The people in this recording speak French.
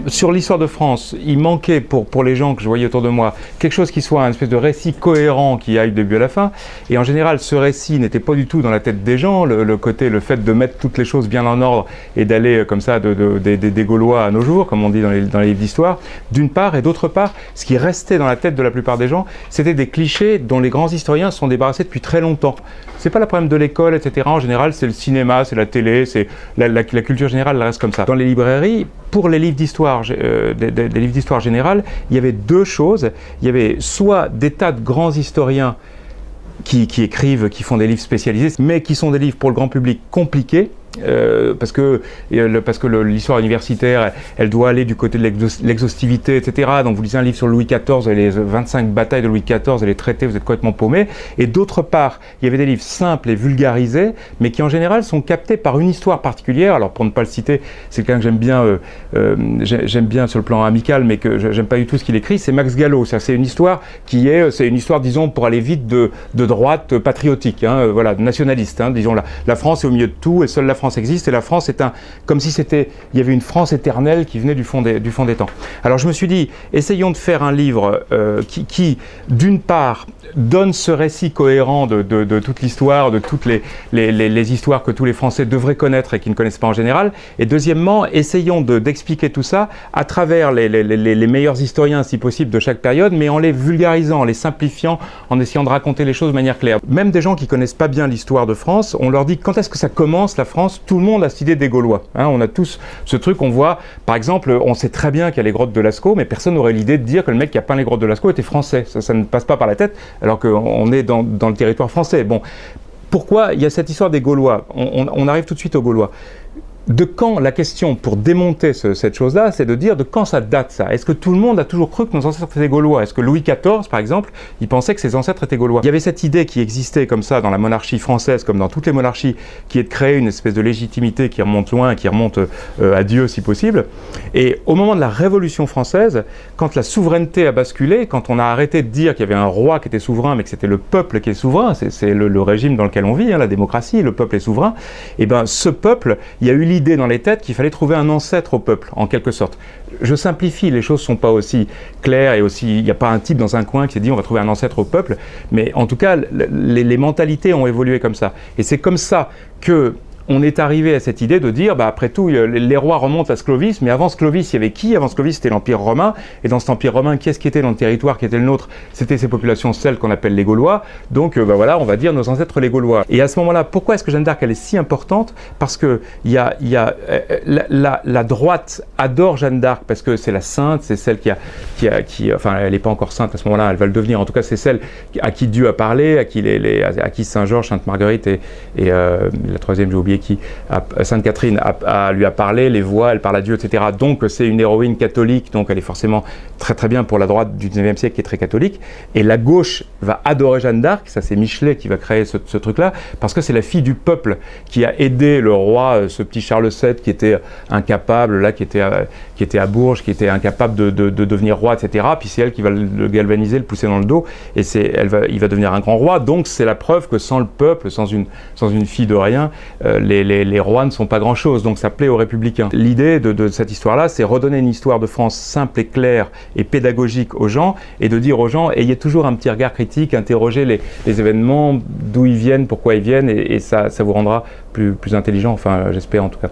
Sur l'histoire de France, il manquait pour les gens que je voyais autour de moi quelque chose qui soit un espèce de récit cohérent qui aille du début à la fin. Et en général, ce récit n'était pas du tout dans la tête des gens. Le fait de mettre toutes les choses bien en ordre et d'aller comme ça des Gaulois à nos jours, comme on dit dans les livres d'histoire, d'une part, et d'autre part, ce qui restait dans la tête de la plupart des gens, c'était des clichés dont les grands historiens se sont débarrassés depuis très longtemps. C'est pas le problème de l'école, etc. En général, c'est le cinéma, c'est la télé, c'est la culture générale, elle reste comme ça. Dans les librairies, pour les livres d'histoire, des livres d'histoire générale, il y avait deux choses. Il y avait soit des tas de grands historiens qui écrivent, qui font des livres spécialisés, mais qui sont des livres pour le grand public compliqués, parce que l'histoire universitaire, elle doit aller du côté de l'exhaustivité, etc. Donc vous lisez un livre sur Louis XIV, et les 25 batailles de Louis XIV et les traités, vous êtes complètement paumé. Et d'autre part, il y avait des livres simples et vulgarisés, mais qui en général sont captés par une histoire particulière. Alors pour ne pas le citer, c'est quelqu'un que j'aime bien sur le plan amical, mais que j'aime pas du tout ce qu'il écrit, c'est Max Gallo. C'est une histoire c'est une histoire, disons, pour aller vite, de droite patriotique, hein, voilà, nationaliste, hein, disons. La France est au milieu de tout, et seule la France existe, et la France est comme si il y avait une France éternelle qui venait du fond des temps. Alors je me suis dit, essayons de faire un livre qui d'une part, donne ce récit cohérent de toute l'histoire, de toutes les histoires que tous les Français devraient connaître et qui ne connaissent pas en général, et deuxièmement, essayons d'expliquer tout ça à travers les meilleurs historiens, si possible, de chaque période, mais en les vulgarisant, en les simplifiant, en essayant de raconter les choses de manière claire. Même des gens qui connaissent pas bien l'histoire de France, on leur dit quand est-ce que ça commence la France? Tout le monde a cette idée des Gaulois. Hein, on a tous ce truc, on voit, par exemple, on sait très bien qu'il y a les grottes de Lascaux, mais personne n'aurait l'idée de dire que le mec qui a peint les grottes de Lascaux était français. Ça ne passe pas par la tête, alors qu'on est dans le territoire français. Bon, pourquoi il y a cette histoire des Gaulois? On arrive tout de suite aux Gaulois. De quand, la question pour démonter cette chose-là, c'est de dire de quand ça date, ça. Est-ce que tout le monde a toujours cru que nos ancêtres étaient Gaulois? Est-ce que Louis XIV, par exemple, il pensait que ses ancêtres étaient Gaulois? Il y avait cette idée qui existait comme ça dans la monarchie française, comme dans toutes les monarchies, qui est de créer une espèce de légitimité qui remonte loin, qui remonte à Dieu si possible. Et au moment de la Révolution française, quand la souveraineté a basculé, quand on a arrêté de dire qu'il y avait un roi qui était souverain, mais que c'était le peuple qui est souverain, c'est le régime dans lequel on vit, hein, la démocratie, le peuple est souverain, et bien ce peuple, il y a eu l'idée dans les têtes qu'il fallait trouver un ancêtre au peuple, en quelque sorte. Je simplifie, les choses ne sont pas aussi claires, et aussi, il n'y a pas un type dans un coin qui s'est dit on va trouver un ancêtre au peuple, mais en tout cas, les mentalités ont évolué comme ça. Et c'est comme ça que on est arrivé à cette idée de dire, bah, après tout, les rois remontent à Clovis, mais avant Clovis, il y avait qui? Avant Clovis, c'était l'Empire romain, et dans cet Empire romain, qui est-ce qui était dans le territoire qui était le nôtre? C'était ces populations, celles qu'on appelle les Gaulois, donc bah, voilà, on va dire nos ancêtres les Gaulois. Et à ce moment-là, pourquoi est-ce que Jeanne d'Arc, elle est si importante? Parce que la droite adore Jeanne d'Arc, parce que c'est la sainte, c'est celle enfin, elle n'est pas encore sainte à ce moment-là, elle va le devenir, en tout cas, c'est celle à qui Dieu a parlé, à qui Saint-Georges, Sainte-Marguerite et la troisième, j'ai oublié qui, Sainte-Catherine lui a parlé, les voix, elle parle à Dieu, etc. Donc c'est une héroïne catholique, donc elle est forcément très très bien pour la droite du 19e siècle qui est très catholique. Et la gauche va adorer Jeanne d'Arc, ça c'est Michelet qui va créer ce truc-là, parce que c'est la fille du peuple qui a aidé le roi, ce petit Charles VII qui était incapable, là, qui était à Bourges, qui était incapable de devenir roi, etc. Puis c'est elle qui va le galvaniser, le pousser dans le dos, et il va devenir un grand roi. Donc c'est la preuve que sans le peuple, sans une fille de rien, les rois ne sont pas grand-chose, donc ça plaît aux républicains. L'idée de cette histoire-là, c'est redonner une histoire de France simple et claire et pédagogique aux gens, et de dire aux gens, ayez toujours un petit regard critique, interrogez les événements, d'où ils viennent, pourquoi ils viennent, et ça vous rendra plus intelligent, enfin j'espère en tout cas.